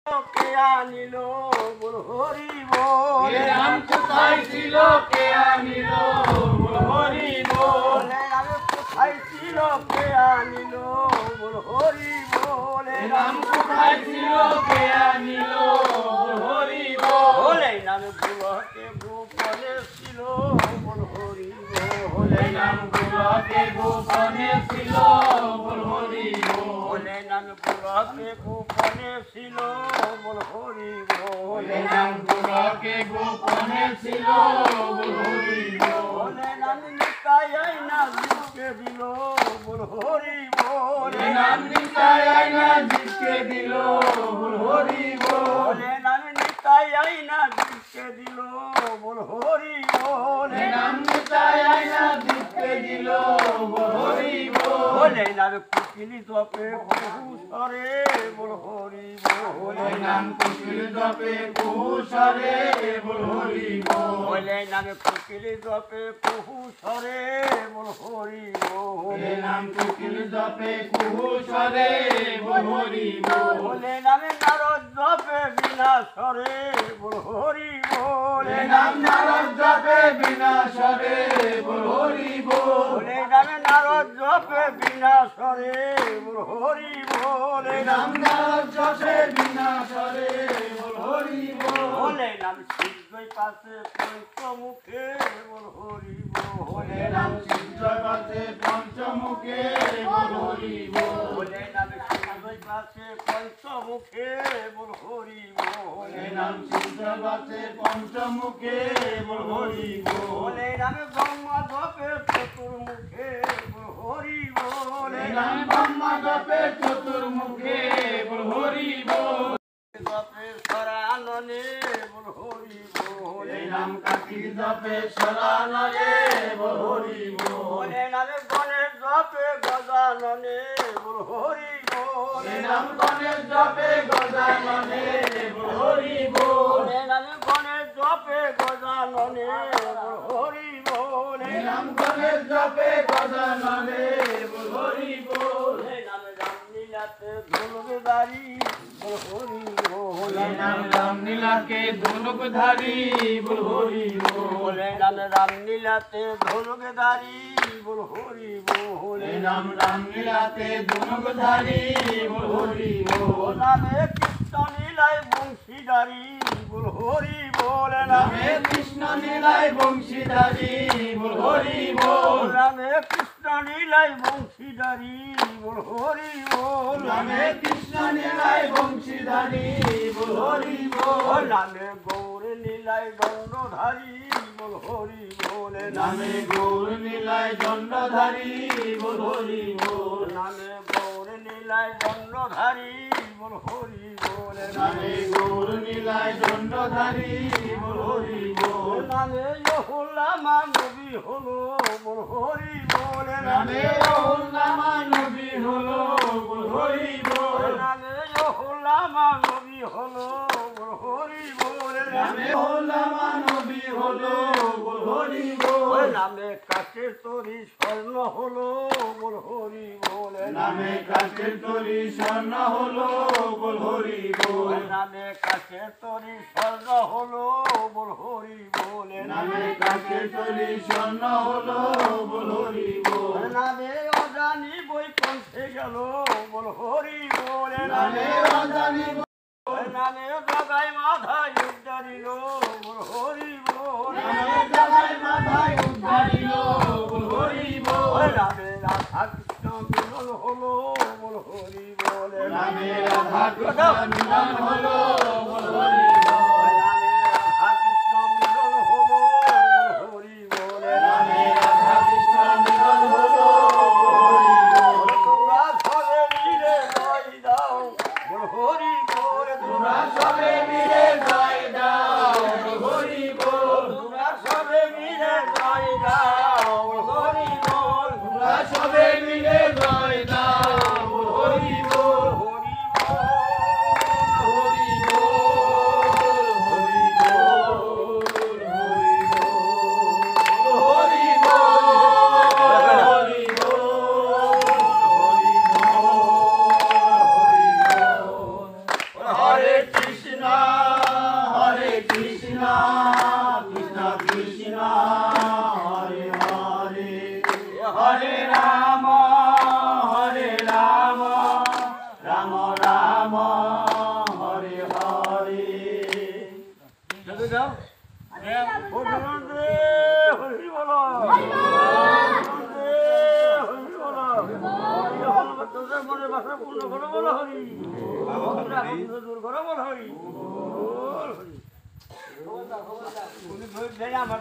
কে আনিল বল হরি বল রাম কোথায় ছিল কে আনিল বল হরি বল রাম কোথায় ছিল কে আনিল বল হরি বল রাম কোথায় ছিল কে আনিল বল হরি বল নাম গুলোকে গোপনে ছিল বল হরি বল নাম গুলোকে গোপনে ছিল বল হরি বল নাম গুলোকে গোপনে ছিল বল হরি বল নাম গুলোকে গোপনে ছিল বল হরি বল নাম নিতাই না জিতকে দিল বল হরি বল নাম নিতাই না জিতকে দিল বল হরি বল নাম নিতাই না জিতকে দিল বল হরি বল নাম নিতাই না জিতকে দিল বল হরি বল নাম কুকিলি তপে বহু সরে বল হরি বল নাম কুকিল দপে কুশরে বল হরি বল নাম কুকিলি তপে বহু সরে বল হরি বল নাম কুকিল দপে কুশরে বল হরি বল নামে নারদ জপে বিনা সরে বল হরি বল নাম নারদ জপে বিনাশরে বল হরি বল নামে নারদ জপে বিনা সরে বল হরি বল নাম নারদ জপে বিনাশরে বল হরি বল নাম সিদ্ধই পাশে পঞ্চমুখে বল হরি বল নাম সিদ্ধ পাশে পঞ্চমুখে বল হরি বল নাম সিদ্ধই পাশে পঞ্চমুখে বল হরি বল নাম সিদ্ধ পাশে পঞ্চমুখে বল হরি বল নামে ব্রহ্মা জপে চতুর্মুখে বল হরি বল নাম ব্রহ্মা জপে চতুর্মুখে বল হরি বল জপে সরাননে বল হরি বল নাম কার্তিক জপে সরাননে বল হরি বল নামে গণেশ জপে গজাননে বল হরি বল নাম গণেশ জপে গজাননে বল হরি বল নামে গণেশ জপে গজাননে বল হরি বল নাম গণেশ জপে গজাননে বল হরি বল নামে রামলীলাতে ধনুকধারী বল হরি বল নাম রামলীলাকে ধনুকধারী বল হরি বল নামে রামলীলাতে ধনুকধারী বল হরি বল নাম রামলীলাতে ধনুকধারী বল হরি বল নামে কৃষ্ণ লীলায় বংশীধারী বল হরি বল নামে কৃষ্ণ লীলায় বংশীধারী বল হরি বল নামে কৃষ্ণ লীলায় বংশীধারী বল হরি বল নামে কৃষ্ণ লীলায় বংশীধারী বল হরি বল নামে গৌর লীলায় দণ্ডধারী বল হরি বল নামে গৌর লীলায় দণ্ডধারী বল হরি বল নামে গৌর লীলায় দণ্ডধারী বল হরি বল নামে গৌর লীলায় দণ্ডধারী বল হরি বল নামে ইহুল্লামা নবী হলো বল হরি বল নামে রাহুল্লামা নবী হলো বল হরি বল নামে ইহুল্লামা নবী হলো বল হরি বল নামে রাহুল্লামা নবী হলো বল হরি বল নামে কাছে তরি স্বর্ণ হলো বল হরি বল নামে কাছের তরি স্বর্ণ হলো বল হরি বল নামে কাছে তরি স্বর্ণ হলো বল হরি বল নামে কাছের তরি স্বর্ণ হলো বল হরি বল নামে অজানি বৈকুণ্ঠে গেল বল হরি বল নামে রাজানি নামে জগাই মাথায় উদ্ধারিল বল হরি বল নামে জগাই মাথায় উদ্ধারিল বল হরি বল নামে রাধা কৃষ্ণ মিলন হলো বল হরি বল নামে রাধা কৃষ্ণ মিলন হলো বল হরি বল নামে রাধা কৃষ্ণ মিলন হলো বল হরি বল নামে রাধা কৃষ্ণ মিলন হলো বল হরি বল তোমরা সবে মিলে জয় দাও বল হরি বল তোমরা সবে মিলে জয় দাও বল হরি বল তোমরা সবে মিলে জয় দাও বল হরি বল তোমরা সবে মিলে জয় দাও বল হরি বল হরি বল হরি বল হরি বল হরি বল হরি বল হরি বল হরি বল হরি বল হরে হরে কৃষ্ণ কৃষ্ণ কৃষ্ণ হরে হরে হরে রাম রাম রাম হরে হরে হরি বলো তোদের মনে বাসা পূর্ণ করো বলো হরি দূর করো বলো হরি আমার